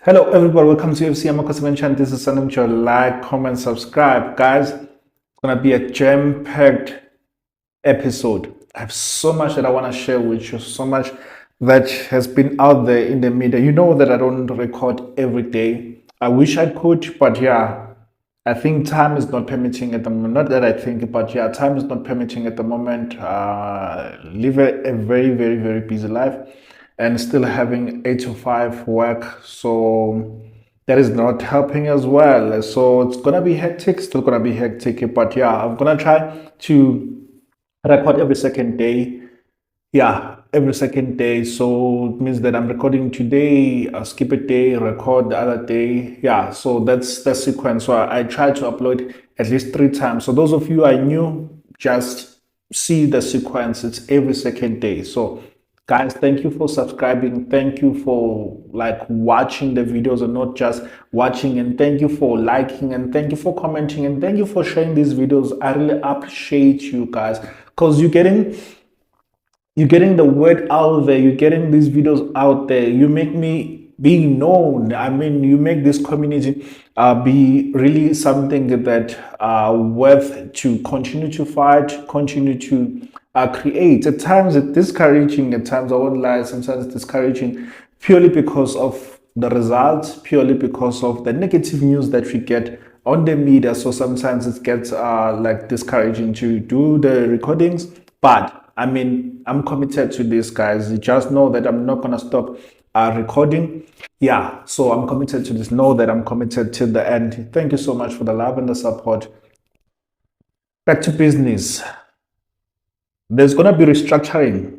Hello, everybody. Welcome to FC Amakhosi. This is Sanam. Like, comment, subscribe, guys. It's gonna be a jam-packed episode. I have so much that I want to share with you. So much that has been out there in the media. You know that I don't record every day. I wish I could, but yeah, I think time is not permitting at the moment. Not that I think, but yeah, time is not permitting at the moment. Live a very, very, very busy life and still having 8 to 5 work. So that is not helping as well. So it's gonna be hectic, still gonna be hectic. But yeah, I'm gonna try to record every second day. Yeah, every second day. So it means that I'm recording today, skip a day, record the other day. Yeah, so that's the sequence. So I try to upload at least 3 times. So those of you I knew, just see the sequence. It's every second day. So guys, thank you for subscribing. Thank you for like watching the videos and not just watching. And thank you for liking and thank you for commenting and thank you for sharing these videos. I really appreciate you guys because you're getting the word out there, you're getting these videos out there, you make me be known. I mean, you make this community be really something that worth to continue to fight, continue to create. At times it's discouraging, at times I won't lie, sometimes it's discouraging purely because of the results, purely because of the negative news that we get on the media. So sometimes it gets like discouraging to do the recordings, but I mean, I'm committed to this, guys. You just know that I'm not gonna stop recording. Yeah, so I'm committed to this. Know that I'm committed till the end. Thank you so much for the love and the support. Back to business. There's gonna be restructuring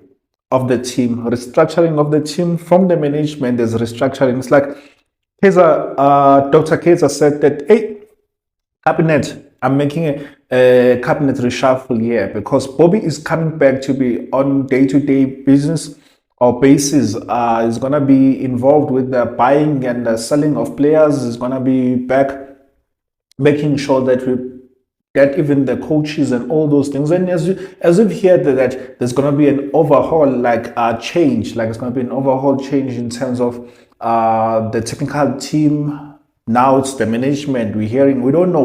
of the team from the management. There's restructuring. It's like Dr. Kaizer said that, hey, cabinet, I'm making a cabinet reshuffle here because Bobby is coming back to be on day-to-day business or basis. Is gonna be involved with the buying and the selling of players. Is gonna be back making sure that we get even the coaches and all those things. And as we've heard that there's gonna be an overhaul, like change, like it's gonna be an overhaul change in terms of the technical team. Now it's the management. We're hearing we don't know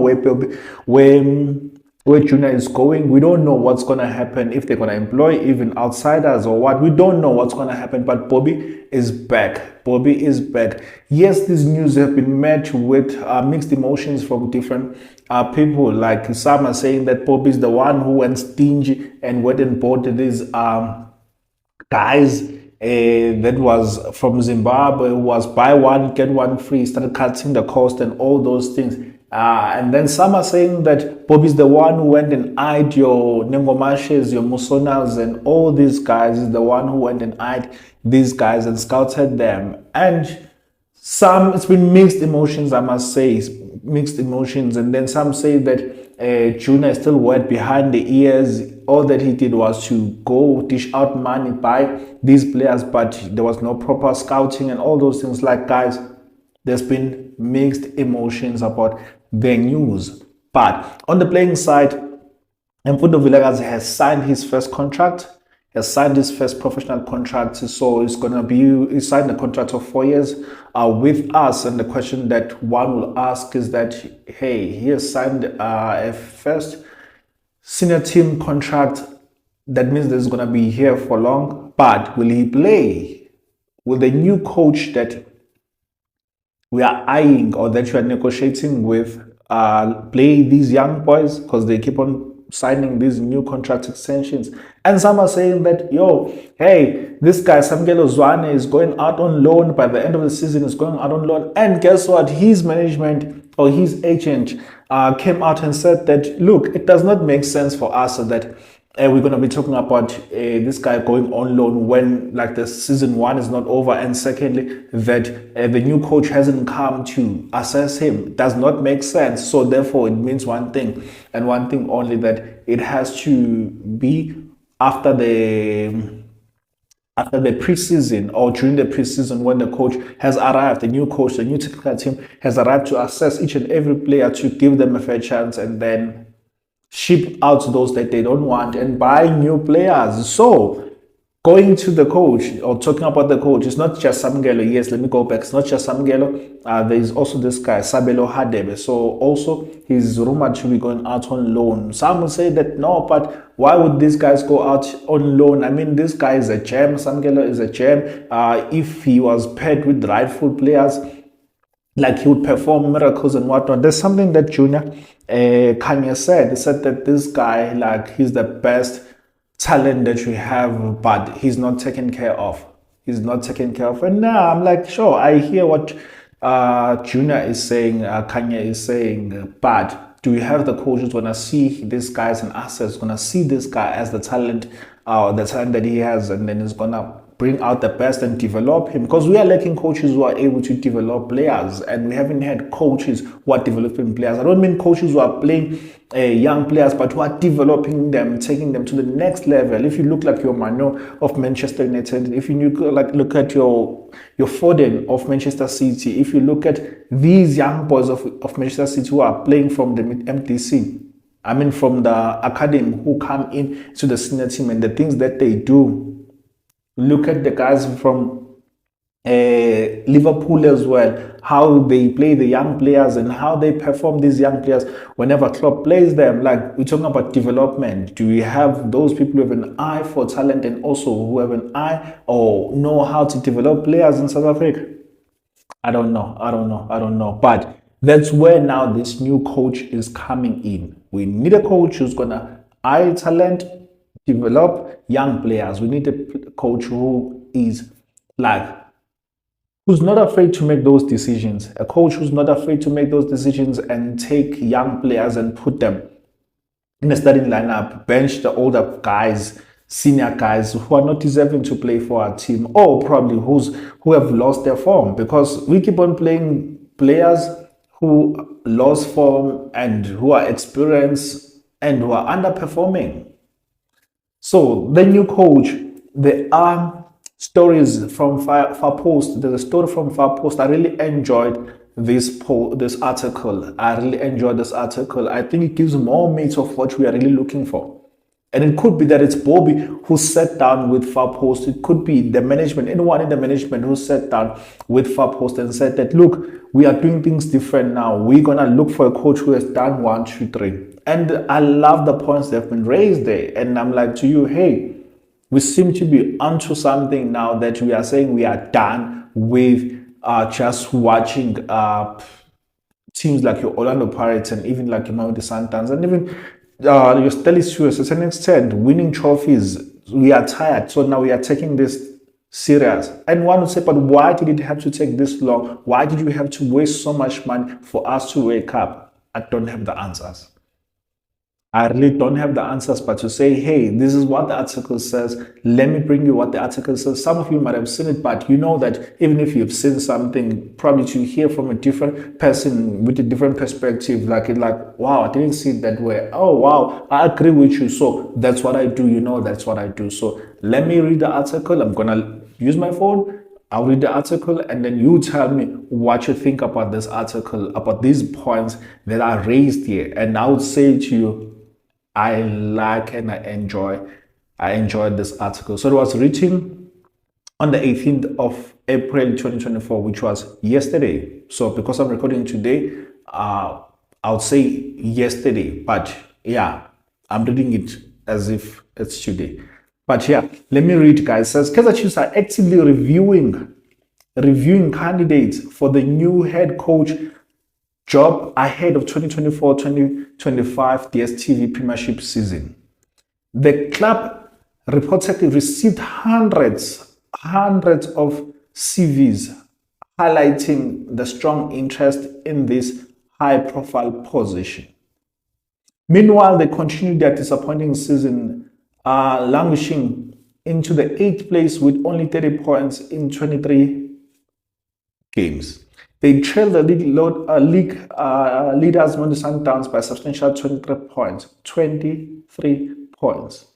where Junior is going. We don't know what's gonna happen, if they're gonna employ even outsiders or what. We don't know what's gonna happen. But Bobby is back. Bobby is back. Yes, these news have been met with mixed emotions from different people. Like some are saying that Bobby is the one who went stingy and went and bought these guys that was from Zimbabwe, who was buy one get one free, started cutting the cost and all those things. And then some are saying that Bobby's the one who went and eyed your Nengomashes, your Musonas, and all these guys. Is the one who went and eyed these guys and scouted them. And it's been mixed emotions, I must say, mixed emotions. And then some say that Junior is still wet behind the ears. All that he did was to go dish out money, buy these players, but there was no proper scouting and all those things. Like, guys, there's been mixed emotions about the news. But on the playing side, Mfundo Villegas has signed his first contract, has signed his first professional contract. So he signed a contract of 4 years with us. And the question that one will ask is that, hey, he has signed a first senior team contract. That means that he's going to be here for long. But will he play? Will the new coach that we are eyeing or that you are negotiating with play these young boys, because they keep on signing these new contract extensions? And some are saying that, yo, hey, this guy Samkelo Zwane is going out on loan by the end of the season, is going out on loan. And guess what? His management or his agent came out and said that, look, it does not make sense for us that we're going to be talking about this guy going on loan when like the season one is not over, and secondly that the new coach hasn't come to assess him. It does not make sense. So therefore it means one thing and one thing only, that it has to be after the after the preseason or during the preseason when the coach has arrived, the new coach, the new technical team has arrived to assess each and every player to give them a fair chance and then ship out those that they don't want and buy new players. So going to the coach or talking about the coach, it's not just Samgelo. Yes, let me go back. It's not just Samgelo. There's also this guy, Sabelo Hadebe. So also he's rumored to be going out on loan. Some will say that no, but why would these guys go out on loan? I mean, this guy is a gem. Samgelo is a gem. If he was paired with rightful players, like he would perform miracles and whatnot. There's something that Junior Kanye said. He said that this guy, like, he's the best talent that you have, but he's not taken care of. He's not taken care of. And now I'm like, sure, I hear what Junior is saying, Kanye is saying, but do we have the coach who's going to see this guy as an asset, going to see this guy as the talent that he has, and then is going to bring out the best and develop him? Because we are lacking coaches who are able to develop players, and we haven't had coaches who are developing players. I don't mean coaches who are playing young players, but who are developing them, taking them to the next level. If you look like your Mano of Manchester United, if you look at your Foden of Manchester City, if you look at these young boys of Manchester City who are playing from the MTC, I mean from the academy, who come in to the senior team and the things that they do. Look at the guys from Liverpool as well, how they play the young players and how they perform these young players whenever Klopp plays them. Like, we're talking about development. Do we have those people who have an eye for talent and also who have an eye or know how to develop players in South Africa? I don't know. But that's where now this new coach is coming in. We need a coach who's going to eye talent, develop young players. We need a coach who is like, who's not afraid to make those decisions. A coach who's not afraid to make those decisions and take young players and put them in a starting lineup, bench the older guys, senior guys who are not deserving to play for our team, or probably who have lost their form, because we keep on playing players who lost form and who are experienced and who are underperforming. So the new coach, there are stories from Far Post. There's a story from Far Post. I really enjoyed this article. I really enjoyed this article. I think it gives more meat of what we are really looking for. And it could be that it's Bobby who sat down with Far Post. It could be the management, anyone in the management who sat down with Far Post and said that, look, we are doing things different now. We're going to look for a coach who has done 1, 2, 3. And I love the points that have been raised there. And I'm like to you, hey, we seem to be onto something now, that we are saying we are done with just watching teams like your Orlando Pirates and even like your Mamelodi Sundowns and even your Stelly Stewards, to an extent, winning trophies. We are tired, so now we are taking this serious. And one would say, but why did it have to take this long? Why did you have to waste so much money for us to wake up? I don't have the answers. I really don't have the answers, but to say, hey, this is what the article says. Let me bring you what the article says. Some of you might have seen it, but you know that even if you've seen something, probably to hear from a different person with a different perspective, like, wow, I didn't see it that way. Oh, wow, I agree with you. So that's what I do. You know, that's what I do. So let me read the article. I'm going to use my phone. I'll read the article and then you tell me what you think about this article, about these points that are raised here. And I would say to you, I like and I enjoyed this article. So it was written on the 18th of April 2024, which was yesterday. So because I'm recording today, I would say yesterday, but yeah, I'm reading it as if it's today. But yeah, let me read, guys. It says Kaizer Chiefs are actively reviewing candidates for the new head coach job ahead of 2024-2025 DStv Premiership season. The club reportedly received hundreds of CVs highlighting the strong interest in this high-profile position. Meanwhile, they continued their disappointing season, languishing into the 8th place with only 30 points in 23 games. They trailed the league leaders, Mamelodi Sundowns, by a substantial 23 points. 23 points.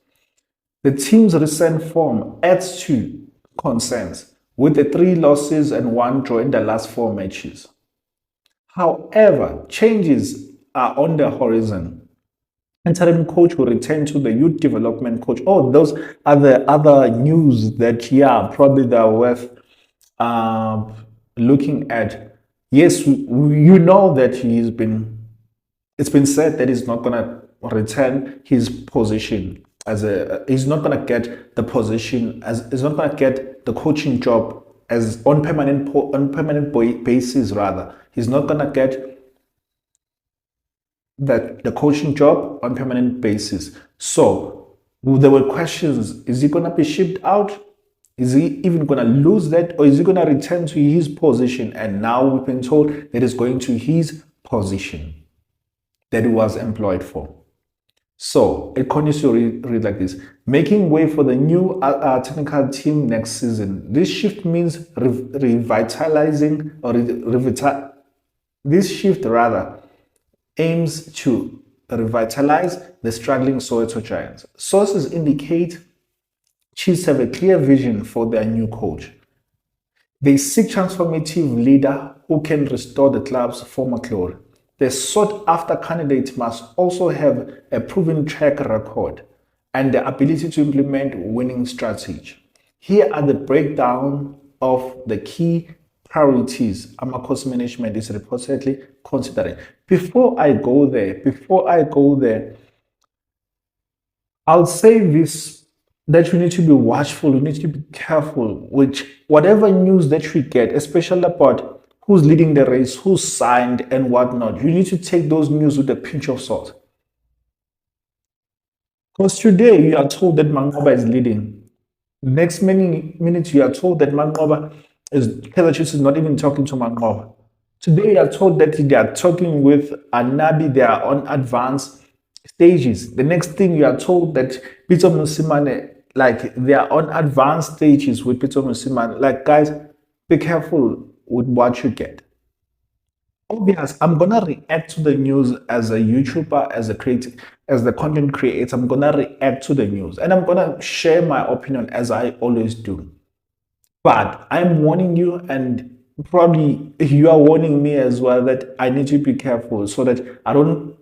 The team's recent form adds to concerns with the 3 losses and 1 draw in the last 4 matches. However, changes are on the horizon. Interim coach will return to the youth development coach. Oh, those are the other news that, yeah, probably they're worth uh, looking at. Yes, you know that it's been said that he's not going to return his position as he's not going to get the position as he's not going to get the coaching job as on permanent basis. Rather, he's not going to get the coaching job on permanent basis. So there were questions: is he going to be shipped out? Is he even going to lose that, or is he going to return to his position? And now we've been told that he's going to his position that he was employed for. So it continues to read like this: making way for the new technical team next season. This shift means revitalizing or this shift rather aims to revitalize the struggling Soweto Giants. Sources indicate Chiefs have a clear vision for their new coach. They seek transformative leader who can restore the club's former glory. The sought-after candidate must also have a proven track record and the ability to implement winning strategy. Here are the breakdown of the key priorities Amakhosi management is reportedly considering. Before I go there, I'll say this, that you need to be watchful, you need to be careful with whatever news that we get, especially about who's leading the race, who's signed and whatnot. You need to take those news with a pinch of salt. Because today you are told that Mangoba is leading. Next many minutes you are told that Mangoba Kaizer Chiefs is not even talking to Mangoba. Today you are told that they are talking with Anabi, they are on advanced stages. The next thing you are told that Peter Musimane, like they are on advanced stages with Peter Musimane. Like, guys, be careful with what you get. Obvious, I'm gonna react to the news as a YouTuber, as a creator, as the content creator. I'm gonna react to the news and I'm gonna share my opinion as I always do. But I'm warning you, and probably you are warning me as well, that I need to be careful so that I don't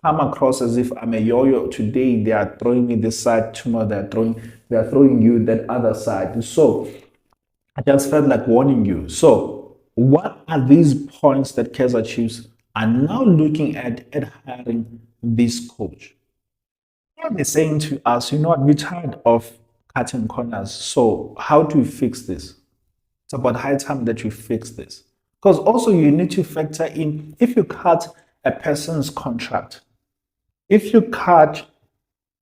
come across as if I'm a yo-yo. Today they are throwing me this side, tomorrow they are throwing you that other side. So I just felt like warning you. So what are these points that Kaizer Chiefs are now looking at hiring this coach? What they're saying to us, you know what, we're tired of cutting corners. So how do we fix this? It's about high time that you fix this. Because also you need to factor in, if you cut a person's contract, if you cut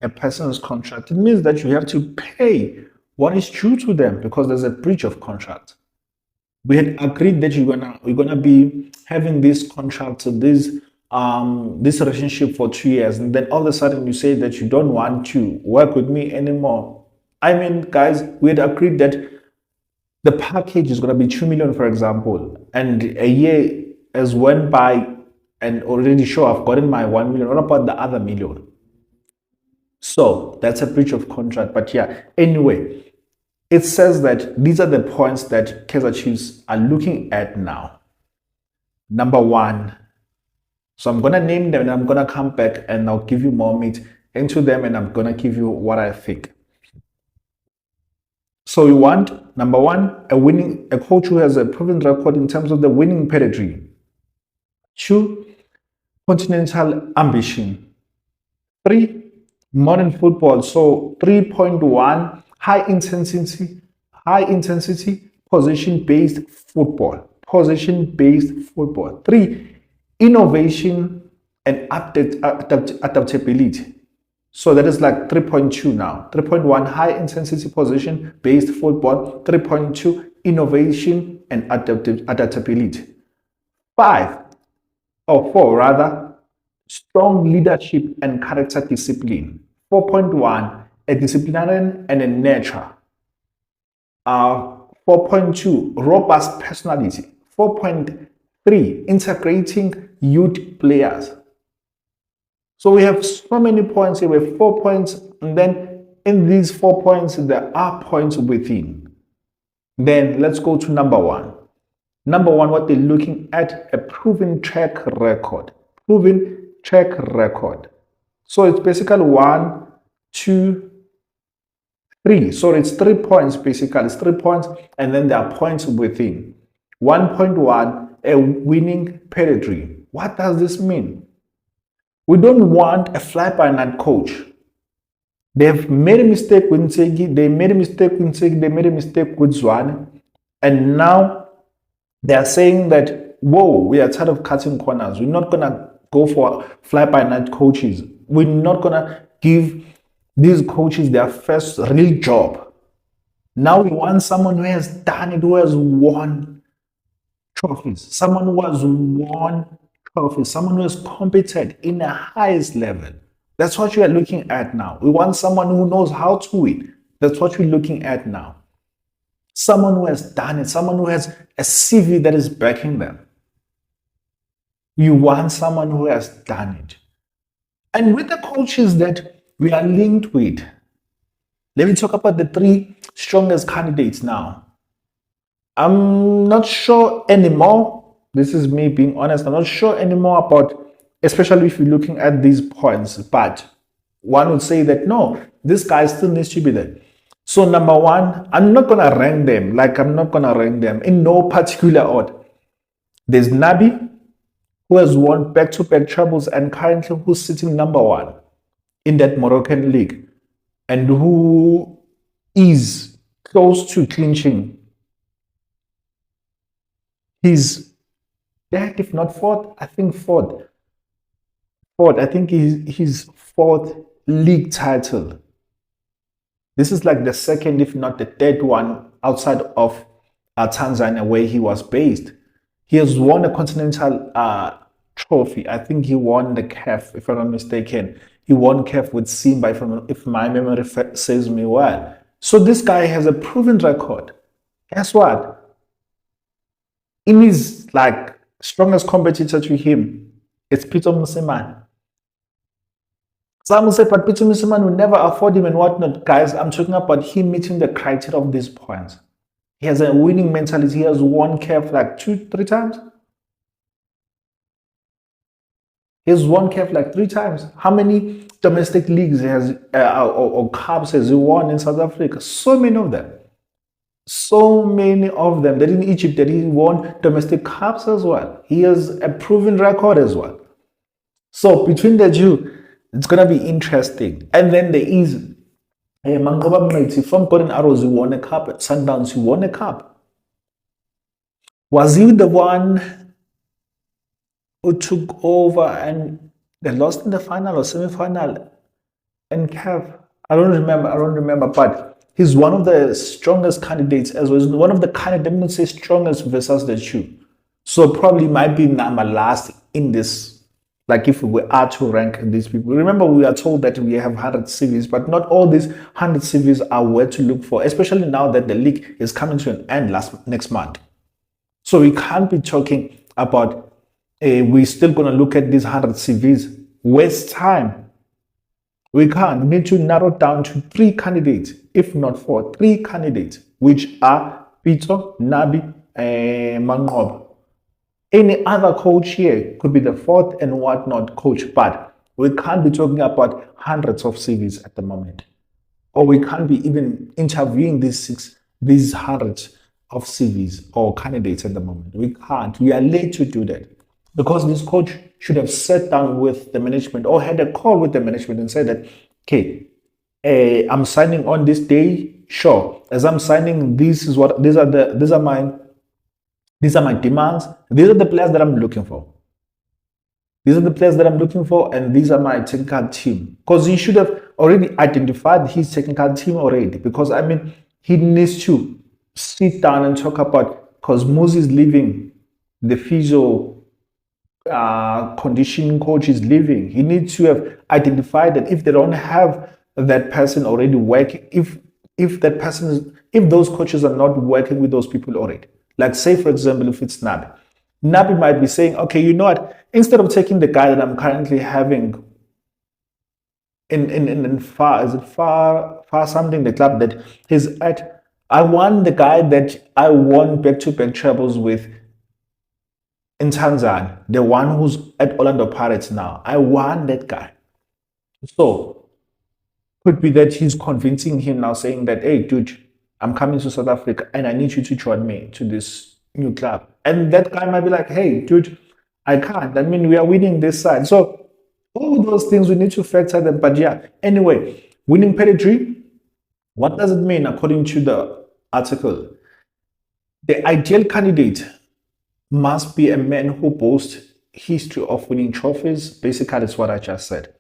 a person's contract, it means that you have to pay what is due to them because there's a breach of contract. We had agreed that we're gonna be having this contract, this relationship for 2 years, and then all of a sudden you say that you don't want to work with me anymore. I mean, guys, we had agreed that the package is gonna be 2 million, for example, and a year has went by and already sure I've gotten my 1 million. What about the other million? So that's a breach of contract. But yeah, anyway, it says that these are the points that Kaizer Chiefs are looking at now. Number one, so I'm going to name them and I'm going to come back and I'll give you more meat into them and I'm going to give you what I think. So we want, number one, a coach who has a proven record in terms of the winning pedigree. 2, continental ambition. 3, modern football. So 3.1, high intensity, position-based football. Position-based football. 3, innovation and adaptability. So that is like 3.2 now. 3.1, high intensity position-based football. 3.2, innovation and adaptability. 5, or 4 rather, strong leadership and character discipline. 4.1, a disciplinarian and a nurturer. 4.2, robust personality. 4.3, integrating youth players. So we have so many points here. We have 4 points, and then in these 4 points, there are points within. Then let's go to number one. Number one, what they're looking at, a proven track record. Proven track record. So it's basically one, two, three. So it's 3 points basically. It's 3 points, and then there are points within. 1.1, a winning pedigree. What does this mean? We don't want a fly-by-night coach. They've made a mistake with Nsegi, they made a mistake with Nsegi, they made a mistake with Zwane, and now they are saying that, whoa, we are tired of cutting corners. We're not going to go for fly-by-night coaches. We're not going to give these coaches their first real job. Now we want someone who has done it, who has won trophies, someone who has won trophies, someone who is competent in the highest level. That's what we are looking at now. We want someone who knows how to win. That's what we're looking at now. Someone who has done it, someone who has a CV that is backing them. You want someone who has done it. And with the coaches that we are linked with, let me talk about the three strongest candidates now. I'm not sure anymore. This is me being honest. I'm not sure anymore about, especially if you're looking at these points, but one would say that no, this guy still needs to be there. So number one, I'm not going to rank them. Like I'm not going to rank them in no particular order. There's Nabi, who has won back-to-back trebles and currently who's sitting number one in that Moroccan league and who is close to clinching. He's third, if not fourth. I think fourth. I think his fourth league title. This is like the second, if not the third one outside of Tanzania, where he was based. He has won a continental trophy. I think he won the CAF, if I'm not mistaken. He won CAF with Simba, if my memory serves me well. So this guy has a proven record. Guess what? In his like strongest competitor to him, it's Peter Musimane. Some will say, but Peter Musimane will never afford him and whatnot. Guys, I'm talking about him meeting the criteria of these points. He has a winning mentality. He has won CAF like 2-3 times. He has won CAF like 3 times. How many domestic leagues has or cups has he won in South Africa? So many of them. So many of them. That in Egypt, that he won domestic cups as well. He has a proven record as well. So between the two, it's gonna be interesting. And then there is Mangoba Mneti from Golden Arrows, who won a cup. Sundowns, who won a cup. Was he the one who took over and they lost in the final or semi-final in CAF? I don't remember, but he's one of the strongest candidates as well. He's one of the candidates, let me say strongest versus the two. So probably might be number last in this. Like if we are to rank these people. Remember, we are told that we have 100 CVs, but not all these 100 CVs are where to look for, especially now that the league is coming to an end next month. So we can't be talking about, we're still going to look at these 100 CVs, waste time. We can't. We need to narrow down to 3 candidates, if not 4, 3 candidates, which are Peter, Nabi, and Mangob. Any other coach here could be the 4th and whatnot coach, but we can't be talking about hundreds of CVs at the moment. Or we can't be even interviewing these hundreds of CVs or candidates at the moment. We can't. We are late to do that because this coach should have sat down with the management or had a call with the management and said that, okay, I'm signing on this day. Sure. As I'm signing, these are my demands. These are the players that I'm looking for. And these are my technical team. Because he should have already identified his technical team already. Because I mean, he needs to sit down and talk about, because Moses is leaving, the physio conditioning coach is leaving. He needs to have identified that if they don't have that person already working, if those coaches are not working with those people already. Like say, for example, if it's Nabi might be saying, okay, you know what, instead of taking the guy that I'm currently having in far something, the club that he's at, I want the guy that I won back-to-back trebles with in Tanzania, the one who's at Orlando Pirates now. I want that guy. So could be that he's convincing him now, saying that, hey, dude, I'm coming to South Africa and I need you to join me to this new club. And that guy might be like, hey, dude, I can't. I mean, we are winning this side. So all those things we need to factor them. But yeah, anyway, winning pedigree, what does it mean according to the article? The ideal candidate must be a man who boasts history of winning trophies. Basically, it's what I just said.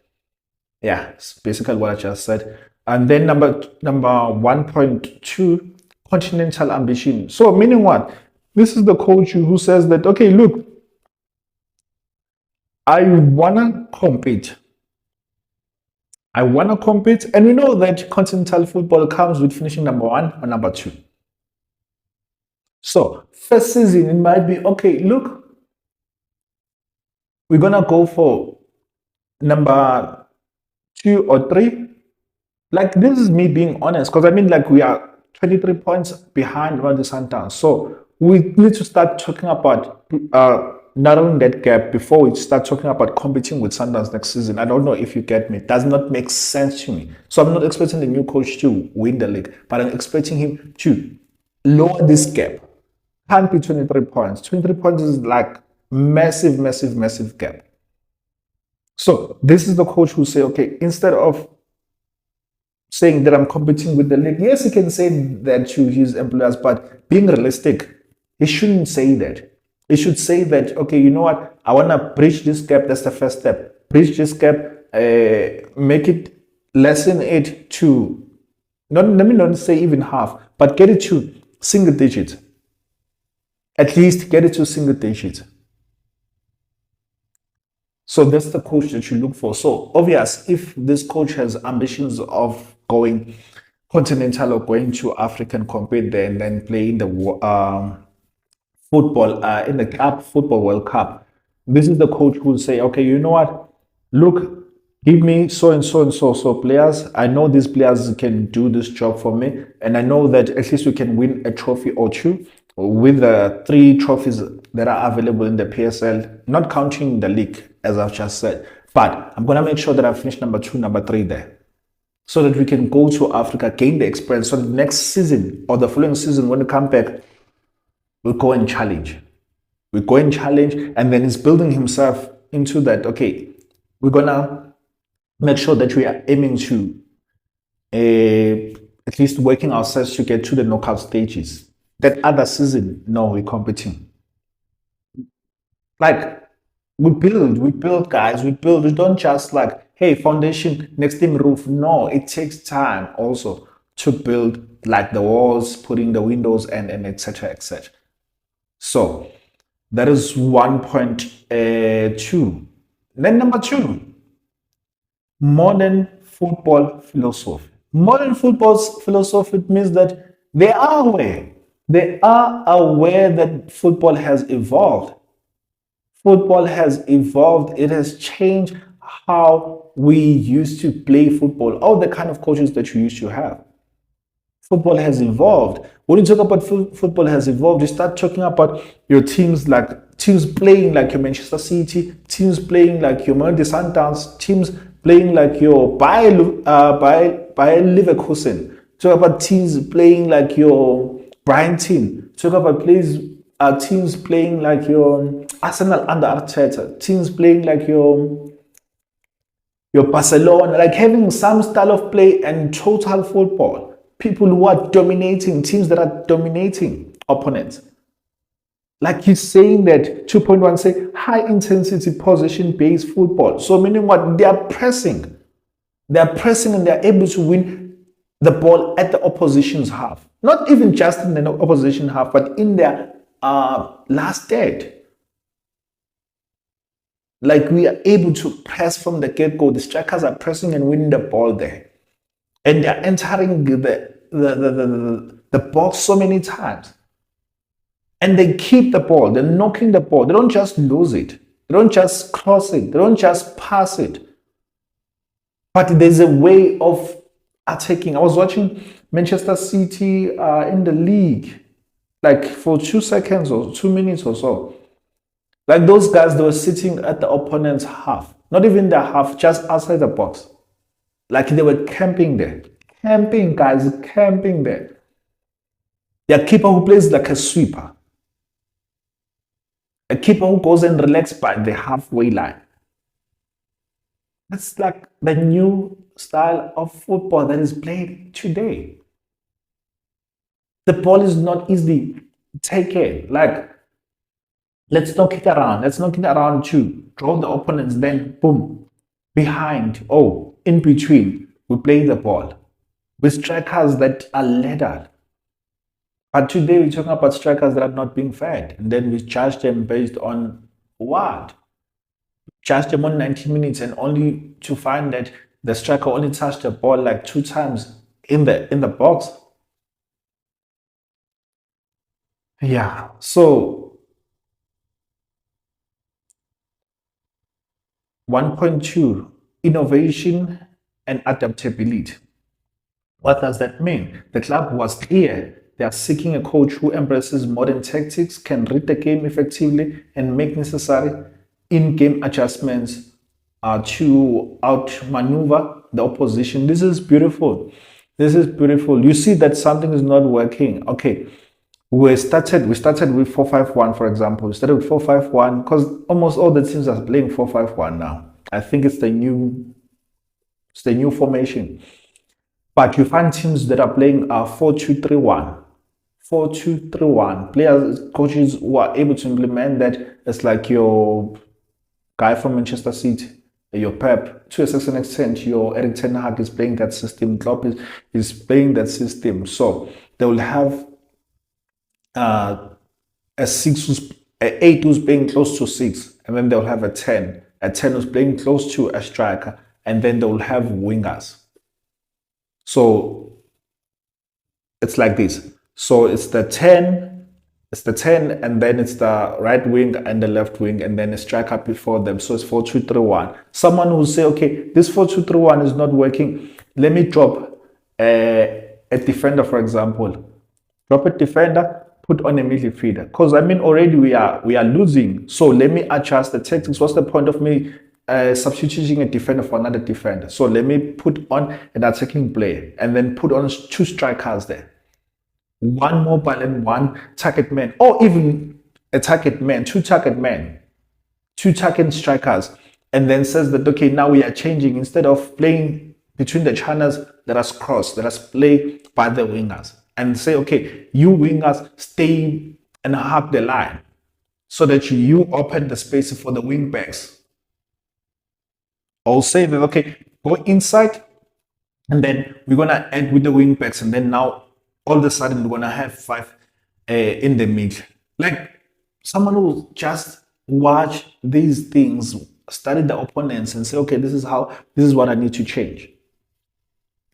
Yeah, it's basically what I just said. And then number 1.2, continental ambition. So meaning what? This is the coach who says that, okay, look, I wanna compete. I wanna compete, and we know that continental football comes with finishing number 1 or number 2. So first season it might be, okay, look, we're gonna go for number 2 or 3. Like, this is me being honest, because I mean, like, we are 23 points behind on the Sundowns. So we need to start talking about narrowing that gap before we start talking about competing with Sundowns next season. I don't know if you get me. It does not make sense to me. So I'm not expecting the new coach to win the league, but I'm expecting him to lower this gap. Can't be 23 points. 23 points is like massive, massive, massive gap. So this is the coach who say, okay, instead of saying that I'm competing with the league, yes, he can say that to his employers, but being realistic, he shouldn't say that. He should say that, okay, you know what? I want to bridge this gap. That's the first step. Bridge this gap, make it, lessen it to, let me not say even half, but get it to single digits. At least get it to single digits. So that's the coach that you look for. So obvious, if this coach has ambitions of going continental or going to African compete there and then play in the football in the Club Football World Cup, this is the coach who will say, okay, you know what? Look, give me so and so and so players. I know these players can do this job for me, and I know that at least we can win a trophy or two with the 3 trophies that are available in the PSL, not counting the league, as I've just said. But I'm going to make sure that I finish number 2, number 3 there, so that we can go to Africa, gain the experience. So the next season or the following season, when we come back, we'll go and challenge. We go and challenge, and then he's building himself into that. Okay, we're going to make sure that we are aiming to at least working ourselves to get to the knockout stages. That other season, no, we're competing. Like, we build, guys. We build. We don't just like, hey, foundation, next thing roof. No, it takes time also to build, like the walls, putting the windows, and etc. etc. So that is 1.2. Then number 2, modern football philosophy. Modern football's philosophy means that they are aware. They are aware that football has evolved. Football has evolved. It has changed how we used to play football, all the kind of coaches that you used to have. Football has evolved. When you talk about football has evolved, you start talking about your teams, like teams playing like your Manchester City, teams playing like your Mamelodi Sundowns, teams playing like your Bayer Leverkusen. Talk about teams playing like your Brighton. Talk about teams playing like your Arsenal under Arteta. Teams playing like your Barcelona, like having some style of play and total football. People who are dominating, teams that are dominating opponents. Like he's saying that 2.1 say high intensity possession based football. So meaning what? They are pressing. They are pressing and they are able to win the ball at the opposition's half. Not even just in the opposition half, but in their last third. Like we are able to press from the get-go. The strikers are pressing and winning the ball there. And they're entering the box so many times. And they keep the ball. They're knocking the ball. They don't just lose it. They don't just cross it. They don't just pass it. But there's a way of attacking. I was watching Manchester City are in the league, like for 2 seconds or 2 minutes or so. Like those guys, they were sitting at the opponent's half, not even the half, just outside the box. Like they were camping there. Camping, guys, camping there. Their keeper who plays like a sweeper. A keeper who goes and relaxes by the halfway line. That's like the new style of football that is played today. The ball is not easily taken. Like, let's knock it around. Let's knock it around too. Draw the opponents, then boom. Behind, oh, in between, we play the ball. With strikers that are lethal. But today we're talking about strikers that are not being fed. And then we charge them based on what? Charge them on 90 minutes and only to find that the striker only touched the ball like 2 times in the box. Yeah. So 1.2, innovation and adaptability. What does that mean? The club was clear. They are seeking a coach who embraces modern tactics, can read the game effectively, and make necessary in-game adjustments to outmaneuver the opposition. This is beautiful. This is beautiful. You see that something is not working. Okay, we started with 4-5-1, for example. We started with 4-5-1 because almost all the teams are playing 4-5-1 now. I think it's the new formation. But you find teams that are playing 4-2-3-1. 4-2-3-1. Players, coaches who are able to implement that. It's like your guy from Manchester City, your Pep, to a certain extent, your Eric Ten Hag is playing that system. Klopp is playing that system. So they will have a 8 who's playing close to 6, and then they'll have a 10. A 10 who's playing close to a striker, and then they'll have wingers. So it's like this. So it's the 10, and then it's the right wing and the left wing, and then a striker before them. So it's 4-2-3-1. Someone will say, okay, this 4-2-3-1 is not working. Let me drop a defender, for example. Drop a defender, put on a midfielder. Because I mean, already we are losing. So let me adjust the tactics. What's the point of me substituting a defender for another defender? So let me put on an attacking player and then put on 2 strikers there. 1 mobile and 1 target man, or even a target man, 2 target men, 2 target strikers, and then says that, okay, now we are changing. Instead of playing between the channels, let us cross, let us play by the wingers and say, okay, you wingers stay and hug the line so that you open the space for the wing backs. Or say that, okay, go inside, and then we're going to end with the wing backs, and then now all of a sudden we're going to have 5 in the middle. Like someone who just watch these things, study the opponents and say, okay, this is what I need to change.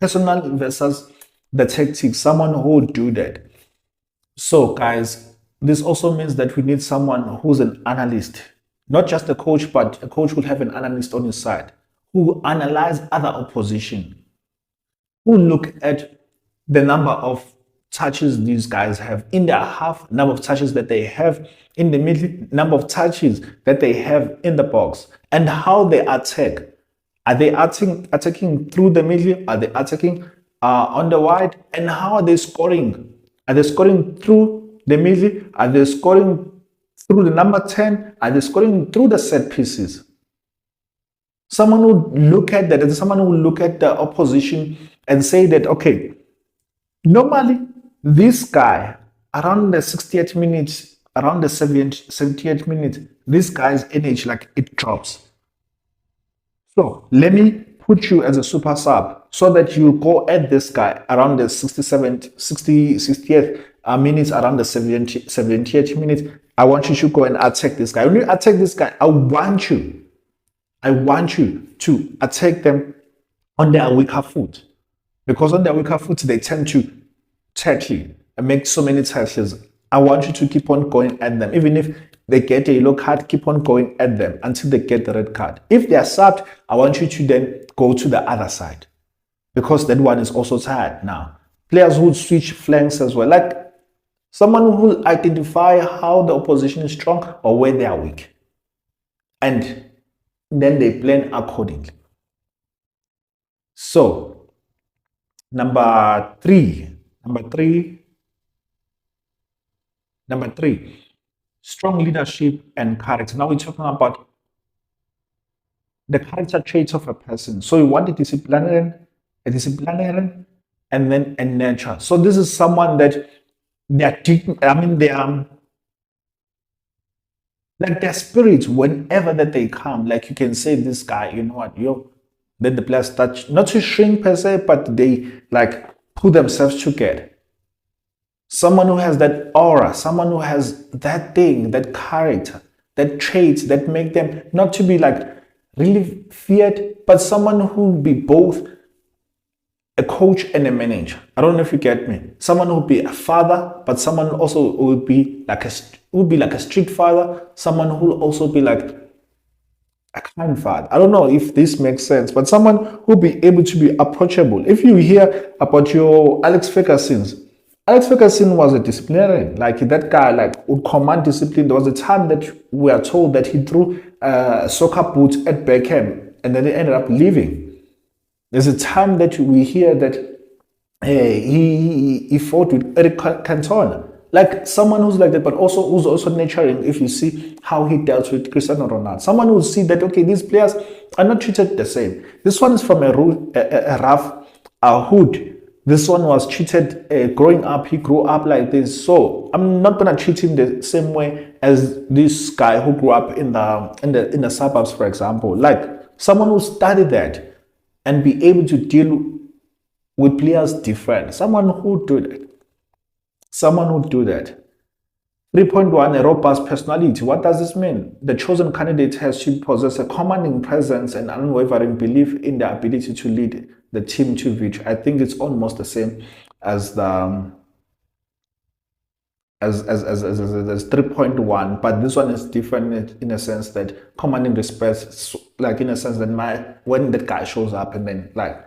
Personal versus the tactics, someone who will do that. So guys, this also means that we need someone who's an analyst, not just a coach, but a coach will have an analyst on his side who will analyze other opposition, who look at the number of touches these guys have in their half, number of touches that they have in the middle, number of touches that they have in the box, and how they attack. Are they attacking through the middle? Are they attacking on the wide? And how are they scoring? Are they scoring through the middle? Are they scoring through the number 10? Are they scoring through the set pieces? Someone would look at that, and someone would look at the opposition and say that, okay, normally this guy around the 68th minute, around the 78th minute, this guy's energy, like it drops. So let me put you as a super sub so that you go at this guy around the 60th minutes, around the 70th minute. I want you to go and attack this guy. When you attack this guy, I want you to attack them on their weaker foot. Because on their weaker foot, they tend to tackle and make so many tackles. I want you to keep on going at them. Even if they get a yellow card, keep on going at them until they get the red card. If they are subbed, I want you to then go to the other side, because that one is also tired now. Players who switch flanks as well. Like someone who will identify how the opposition is strong or where they are weak. And then they plan accordingly. So, number three, strong leadership and character. Now we're talking about the character traits of a person. So you want a disciplinarian, and then a nurture. So this is someone that they are taking, I mean, they are like their spirits whenever that they come. Like you can say, this guy, you know what, yo, then the players start not to shrink per se, but they like put themselves together. Someone who has that aura, someone who has that thing, that character, that traits that make them not to be like really feared, but someone who will be both a coach and a manager. I don't know if you get me. Someone who will be a father, but someone also will be like a strict father. Someone who will also be like a kind father. I don't know if this makes sense, but someone who will be able to be approachable. If you hear about your Alex Ferguson was a disciplinarian. Like that guy, like would command discipline. There was a time that we are told that he threw soccer boots at Beckham, and then he ended up leaving. There's a time that we hear that he fought with Eric Cantona. Like someone who's like that, but also who's also nurturing. If you see how he dealt with Cristiano Ronaldo, someone who see that okay, these players are not treated the same. This one is from a rough hood. This one was treated growing up. He grew up like this, so I'm not gonna treat him the same way as this guy who grew up in the suburbs, for example. Like someone who studied that and be able to deal with players different. Someone who do that. 3.1, a robust personality. What does this mean? The chosen candidate has to possess a commanding presence and unwavering belief in the ability to lead the team to victory. I think it's almost the same as the as 3.1, but this one is different in a sense that commanding respect, like in a sense that when that guy shows up and then like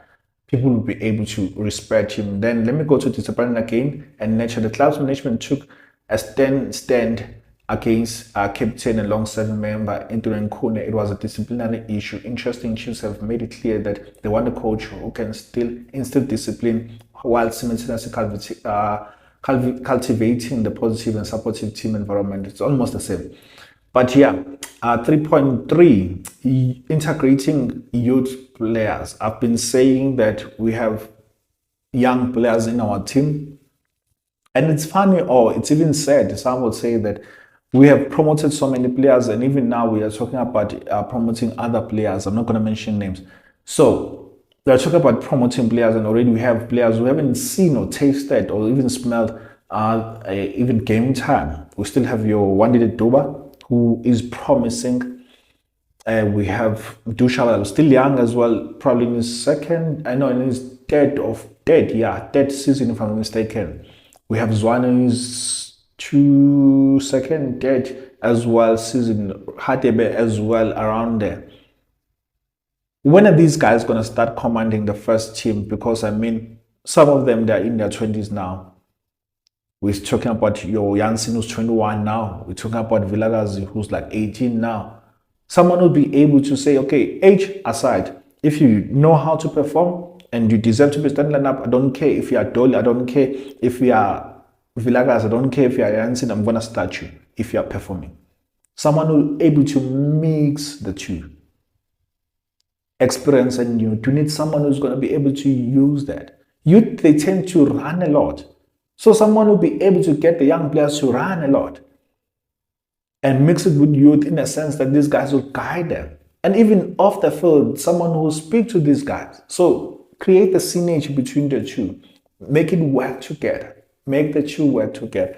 people will be able to respect him. Then let me go to discipline again and nurture. The club's management took a stand against captain and long-serving member Anthony Nkune. It was a disciplinary issue. Interesting, chiefs have made it clear that they want a coach who can still instill discipline while simultaneously cultivating the positive and supportive team environment. It's almost the same. But yeah, 3.3, integrating youth players. I've been saying that we have young players in our team. And it's funny, or it's even sad, some would say that we have promoted so many players, and even now we are talking about promoting other players. I'm not going to mention names. So we're talking about promoting players, and already we have players who haven't seen or tasted or even smelled even game time. We still have your Wandile Duba, who is promising. We have Dushala, still young as well, probably in his third season, if I'm not mistaken. We have Zwana, who's third as well season. Hatebe as well around there. When are these guys going to start commanding the first team? Because I mean, some of them, they're in their 20s now. We're talking about your Janssen, who's 21 now. We're talking about Vilagazi, who's like 18 now. Someone will be able to say, okay, age aside, if you know how to perform and you deserve to be standing up, I don't care if you are Dolly, I don't care if you are Villagas, I don't care if you are Janssen, I'm going to start you if you are performing. Someone who is able to mix the two. Experience and youth. You need someone who's going to be able to use that. Youth, they tend to run a lot. So someone will be able to get the young players to run a lot and mix it with youth in a sense that these guys will guide them. And even off the field, someone who will speak to these guys. So create the synergy between the two. Make it work together. Make the two work together.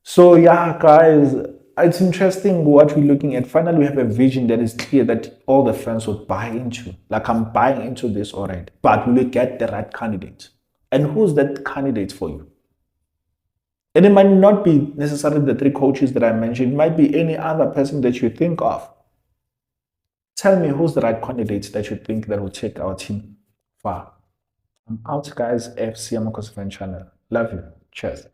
So yeah, guys, it's interesting what we're looking at. Finally, we have a vision that is clear that all the fans will buy into. Like I'm buying into this already. But will you get the right candidate? And who's that candidate for you? And it might not be necessarily the three coaches that I mentioned. It might be any other person that you think of. Tell me who's the right candidate that you think that will take our team far. I'm out, guys. FC Amakhosi fan channel. Love you. Cheers.